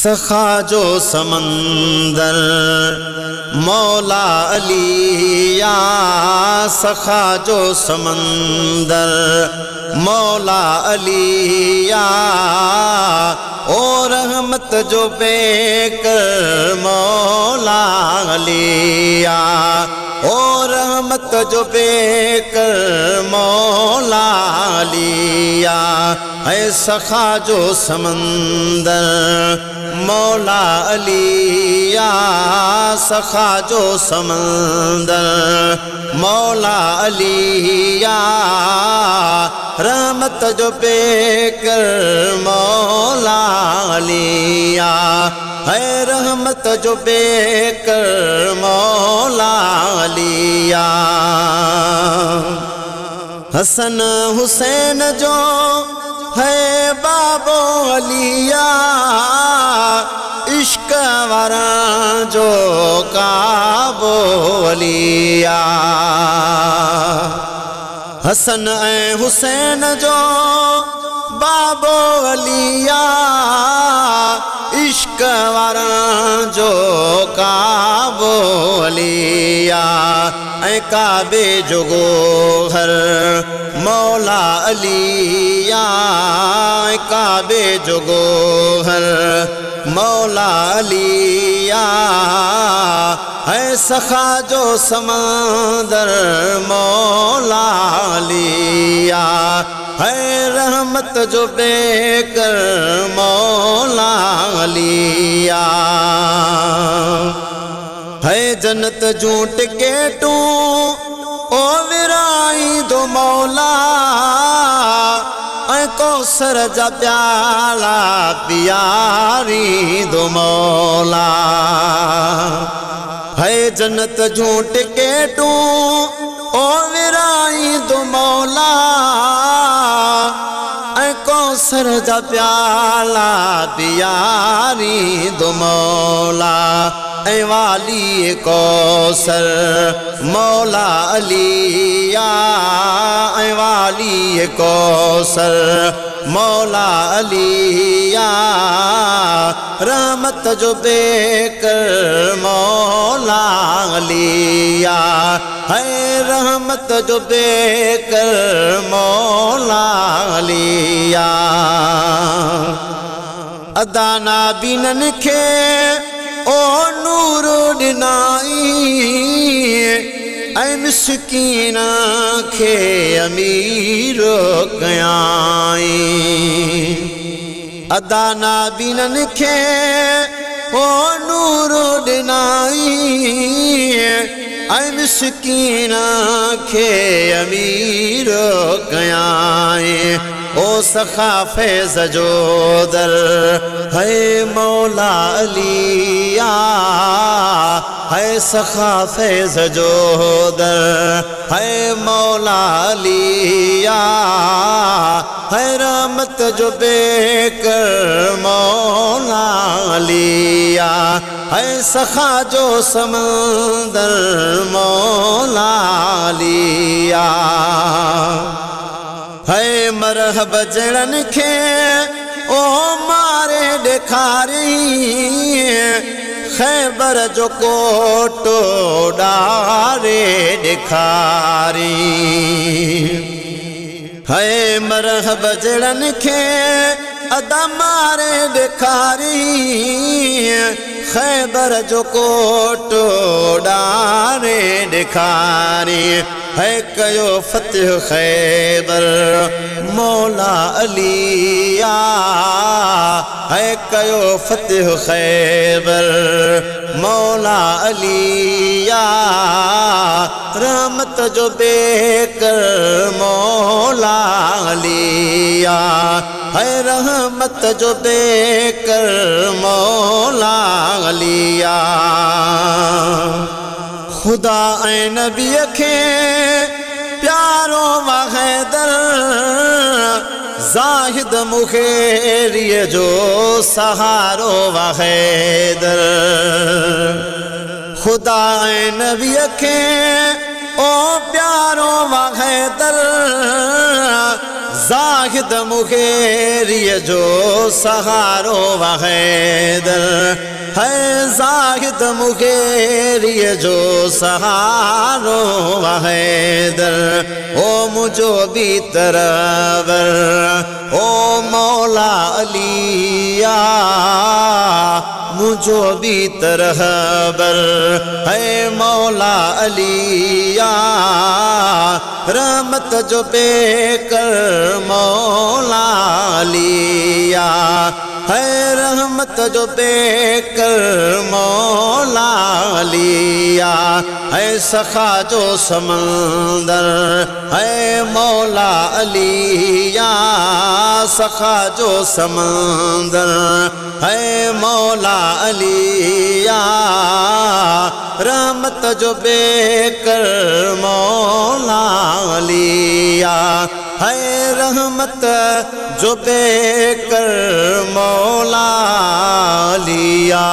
सखा जो समंदर मौला अलिया, सखा जो समंदर मौला अलिया, ओ रहमत जो बेकर मौला अलिया, ओ रहमत जो बेकर मौला अलिया, है सखा जो समंदर मौला अलिया, सखा जो समंदर मौला अलिया, रहमत जो बेकर मौला अलिया, है रहमत जो बेकर मौला अलिया। हसन हुसैन जो है बाबो अलिया, इश्क वारा जो काबो अलिया, हसन ऐं हुसैन जो बाबो अलिया, इश्क वारा जो काबो अलिया, ऐं काबे जो गोहर मौला अलिया, ऐं काबे जो गोहर मौला अलिया, है सखा जो समंदर मौला अलिया, है रहमत जो बेकर मौला अलिया, है जन्नत जूट के टू ओ विराई दो मौला, ऐं कौसर जा प्याला पियारी दो मौला, है जन्नत झूठ के टू ओ विराई दो मौला, ऐं कौसर जा प्याला पियारी दो मौला, ऐं वाली कौसर मौला अलिया, ऐं वाली कौसर मौला अलिया, रहमत जो बेकर मौला अलिया, है रहमत जो बेकर मौला अलिया। अदाना बिनन खे ओ नूर ॾिनाई, ऐं मिसकीन खे अमीर कयाई, अदाना बिनन खे ओ नूर ॾिनाई, ऐं मिसकीन खे अमीर कयाई, ओ सखा फैज़ जो दर है मौला अलिया, है सखा फैज़ जो दर है मौला अलिया, है रहमत जो बेकर मौला अलिया, है सखा जो समंदर मौला अलिया, है मरहब जड़न खे ओ मारे ॾेखारी, खैबर जो कोटो ॾारे ॾेखारी, है मरहब जड़न खे अदा मारे ॾेखारी, खैबर जो कोटो ॾारे ॾेखारी, है कयो फतेह खैबर मौला अलिया, है कयो फतेह खैबर मौला अलिया, रहमत जो बेकर मौला अलिया, है रहमत जो बेकर मौला अलिया। खुदा ऐं नबी खे प्यारो वहैदर, ज़ाहिद मुखेरिय जो सहारो वहैदर, खुदा ऐं नबी खे ओ प्यारो वहैदर, ज़ाहिद मुग़ेरी जो सहारो व हैदर है ज़ाहिद मुग़ेरी जो सहारो व हैदर ओ मुझो भी तरवर ओ मौला अलिया मुझो भी तरहबर है मौला अलिया रहमत जो बेकर मौला अलिया है रहमत जो बेकर मौला अलिया है सखा जो समंदर है मौला अलिया सखा जो समंदर है मौला अलिया रहमत जो बेकर मौला अलिया है रहमत जो बेकर मौला अलिया।